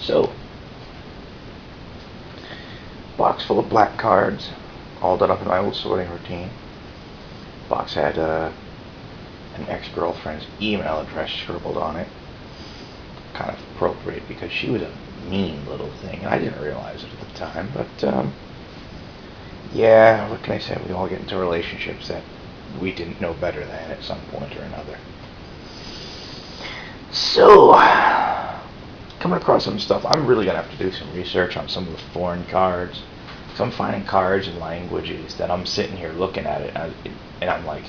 So, box full of black cards, all done up in my old sorting routine. Box had an ex-girlfriend's email address scribbled on it. Kind of appropriate because she was a mean little thing, and I didn't realize it at the time. But yeah, what can I say? We all get into relationships that we didn't know better than at some point or another. So, coming across some stuff, I'm really going to have to do some research on some of the foreign cards. So I'm finding cards and languages that I'm sitting here looking at it, and I'm like,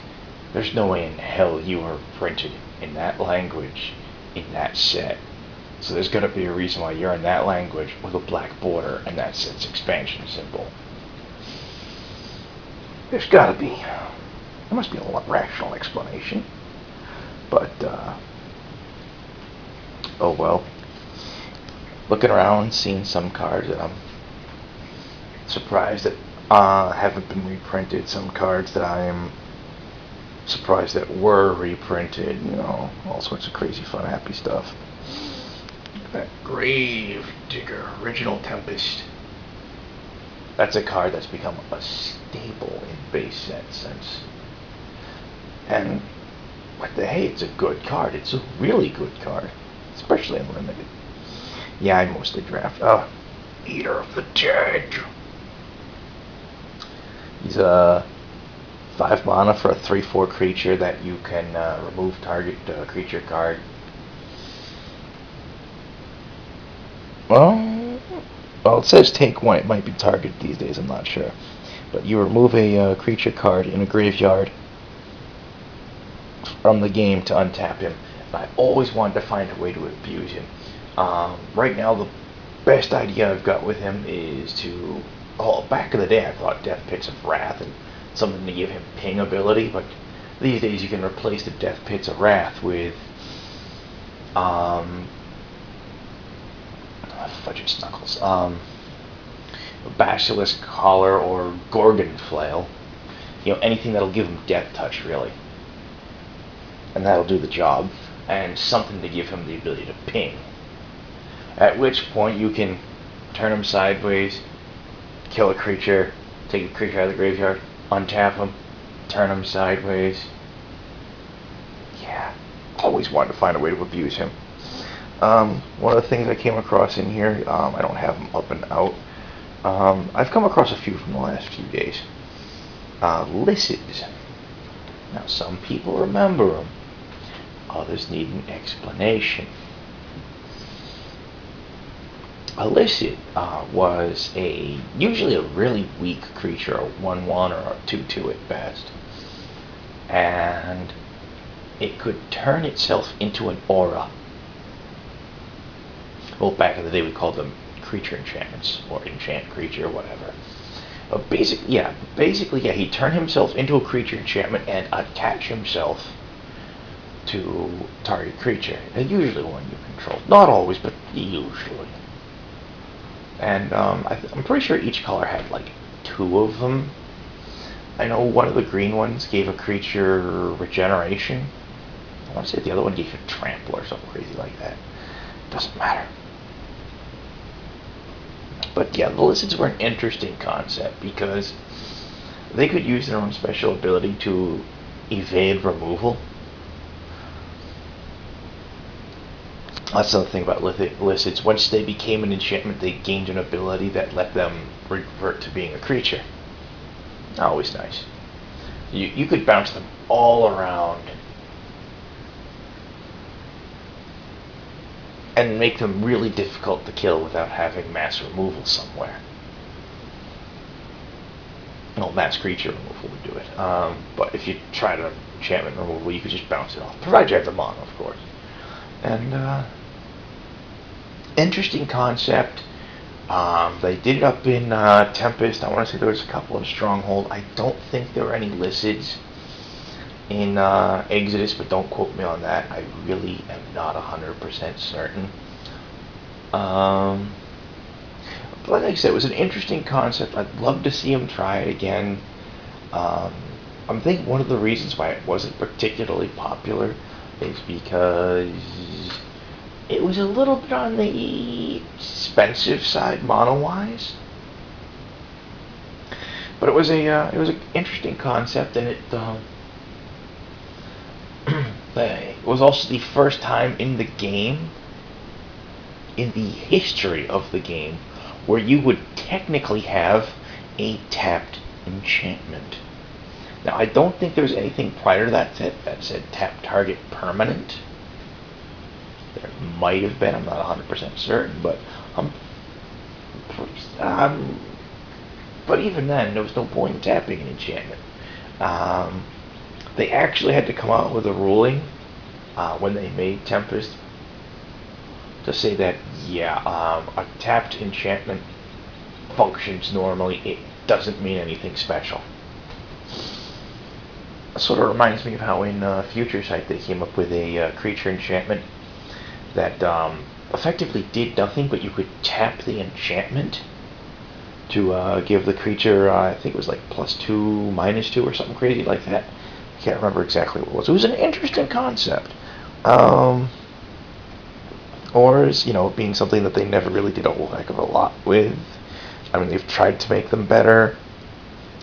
there's no way in hell you were printed in that language, in that set. So there's got to be a reason why you're in that language with a black border and that set's expansion symbol. There's got to be. There must be a rational explanation. But, oh well. Looking around, seeing some cards that I'm surprised that haven't been reprinted. Some cards that I am surprised that were reprinted. You know, all sorts of crazy, fun, happy stuff. That Grave Digger Original Tempest. That's a card that's become a staple in base set since. And what the hey, it's a good card. It's a really good card, especially in limited. Yeah, I mostly draft. Eater of the Dead. He's a 5 mana for a 3/4 creature that you can remove target creature card. Well, it says take one. It might be targeted these days. I'm not sure. But you remove a creature card in a graveyard from the game to untap him. And I always wanted to find a way to abuse him. Right now, the best idea I've got with him is to... Oh, back in the day, I thought Death Pits of Wrath and something to give him ping ability, but these days you can replace the Death Pits of Wrath with... Fudge Snuggles. Basilisk Collar or Gorgon Flail. You know, anything that'll give him Death Touch, really. And that'll do the job. And something to give him the ability to ping. At which point you can turn him sideways, kill a creature, take a creature out of the graveyard, untap him, turn him sideways. Yeah, always wanted to find a way to abuse him. One of the things I came across in here, I don't have them up and out. I've come across a few from the last few days. Licids. Now, some people remember them. Others need an explanation. A Licid was usually a really weak creature, a 1/1 or a 2/2 at best. And it could turn itself into an aura. Well, back in the day we called them creature enchantments, or enchant creature, whatever. But basically, he'd turn himself into a creature enchantment and attach himself to target creature. And usually one you control. Not always, but usually. And I'm pretty sure each color had like 2 of them. I know one of the green ones gave a creature regeneration. I want to say the other one gave you trample or something crazy like that. Doesn't matter. But yeah, the Licids were an interesting concept because they could use their own special ability to evade removal. That's the thing about Licids. Once they became an enchantment, they gained an ability that let them revert to being a creature. Always nice. You could bounce them all around and make them really difficult to kill without having mass removal somewhere. Well, mass creature removal would do it. But if you try to enchantment removal, you could just bounce it off. Provided you have the mana, of course. And, interesting concept. They did it up in Tempest. I want to say there was a couple in Stronghold. I don't think there were any Licids in Exodus, but don't quote me on that. I really am not 100% certain. But like I said, it was an interesting concept. I'd love to see him try it again. I'm thinking one of the reasons why it wasn't particularly popular is because it was a little bit on the expensive side mono-wise. But it was an interesting concept, and it was also the first time in the game, in the history of the game, where you would technically have a tapped enchantment. Now, I don't think there was anything prior to that said tap target permanent. There might have been, I'm not 100% certain, but but even then, there was no point in tapping an enchantment. They actually had to come out with a ruling when they made Tempest to say that, yeah, a tapped enchantment functions normally. It doesn't mean anything special. It sort of reminds me of how in Future Sight they came up with a creature enchantment that effectively did nothing, but you could tap the enchantment to give the creature, I think it was like +2, -2, or something crazy like that. I can't remember exactly what it was. It was an interesting concept. Or as, being something that they never really did a whole heck of a lot with. I mean, they've tried to make them better.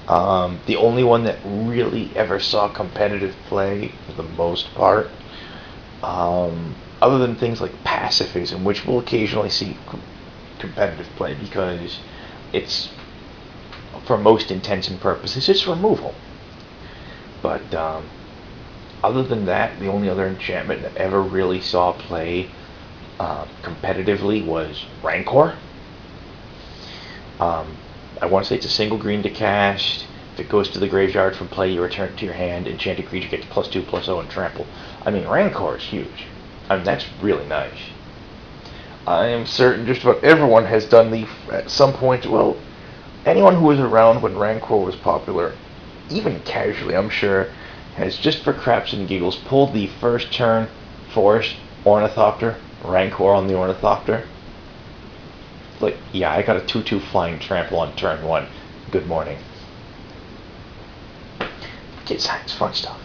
The only one that really ever saw competitive play, for the most part, other than things like pacifism, which we'll occasionally see competitive play because it's, for most intents and purposes, it's removal. But other than that, the only other enchantment that ever really saw play competitively was Rancor. I want to say it's a single green to cast. If it goes to the graveyard from play, you return it to your hand. Enchanted creature gets +2/+0 and trample. I mean, Rancor is huge. I mean, that's really nice. I am certain just about everyone has done at some point, well, anyone who was around when Rancor was popular, even casually, I'm sure, has just for craps and giggles pulled the first turn Forest Ornithopter, Rancor on the Ornithopter. Like, yeah, I got a 2/2 flying trample on turn 1. Good morning. It's fun stuff.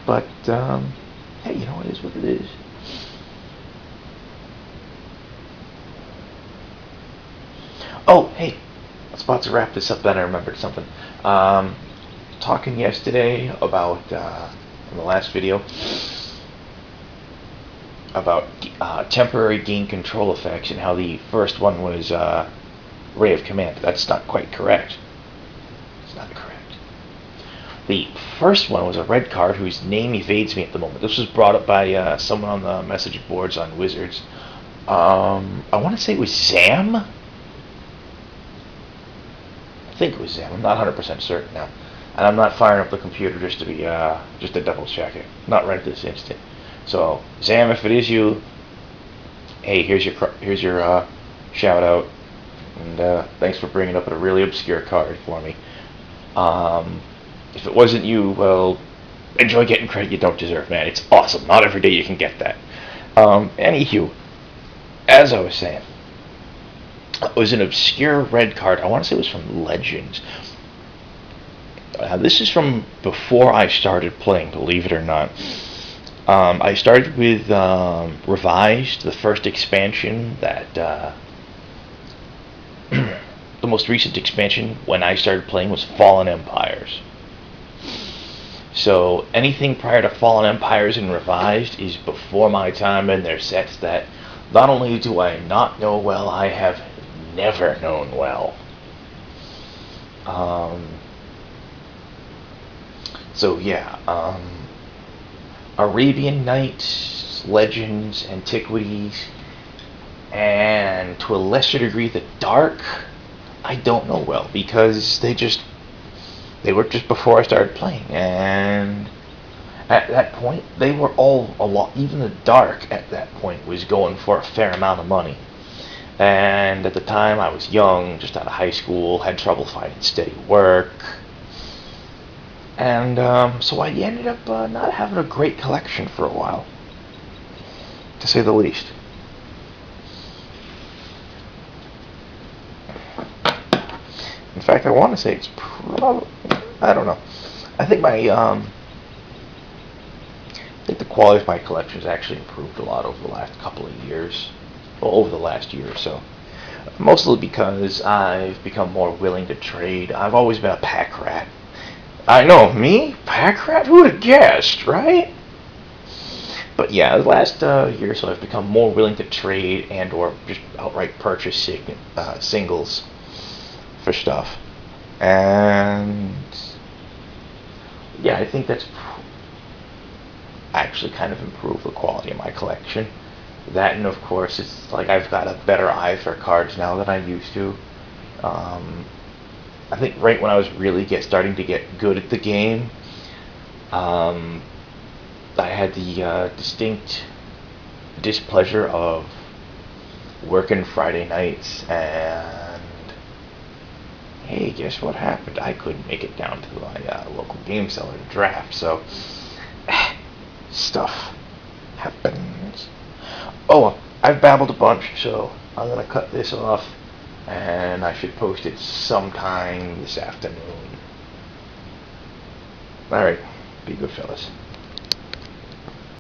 But, hey, it is what it is. Oh, hey, I was about to wrap this up, then I remembered something. Talking yesterday about, in the last video, about temporary gain control effects and how the first one was Ray of Command. That's not quite correct. It's not correct. The first one was a red card whose name evades me at the moment. This was brought up by someone on the message boards on Wizards. I want to say it was Zam. I think it was Zam. I'm not 100% certain now, and I'm not firing up the computer just to double check it. Not right at this instant. So Zam, if it is you, hey, here's your shout out, and thanks for bringing up a really obscure card for me. If it wasn't you, well, enjoy getting credit you don't deserve, man. It's awesome. Not every day you can get that. Anywho, as I was saying, it was an obscure red card. I want to say it was from Legends. This is from before I started playing, believe it or not. I started with Revised, the first expansion that the most recent expansion when I started playing was Fallen Empires. So anything prior to Fallen Empires and Revised is before my time, and they're sets that not only do I not know well, I have never known well. So yeah, Arabian Nights, Legends, Antiquities, and to a lesser degree the Dark, I don't know well because they were just before I started playing, and at that point they were all a lot. Even the Dark at that point was going for a fair amount of money, and at the time I was young, just out of high school, had trouble finding steady work. And so I ended up not having a great collection for a while, to say the least. In fact, I want to say it's probably, I don't know. I think I think the quality of my collection has actually improved a lot over the last couple of years. over the last year or so. Mostly because I've become more willing to trade. I've always been a pack rat. I know, me? Pack rat? Who would have guessed, right? But yeah, the last year or so I've become more willing to trade and or just outright purchase singles for stuff. And yeah, I think that's actually kind of improved the quality of my collection. That, and of course, it's like I've got a better eye for cards now than I used to. I think right when I was really starting to get good at the game, um, I had the distinct displeasure of working Friday nights, and hey, guess what happened? I couldn't make it down to my local game seller to draft, so stuff happens. Oh, I've babbled a bunch, so I'm going to cut this off, and I should post it sometime this afternoon. Alright, be good, fellas.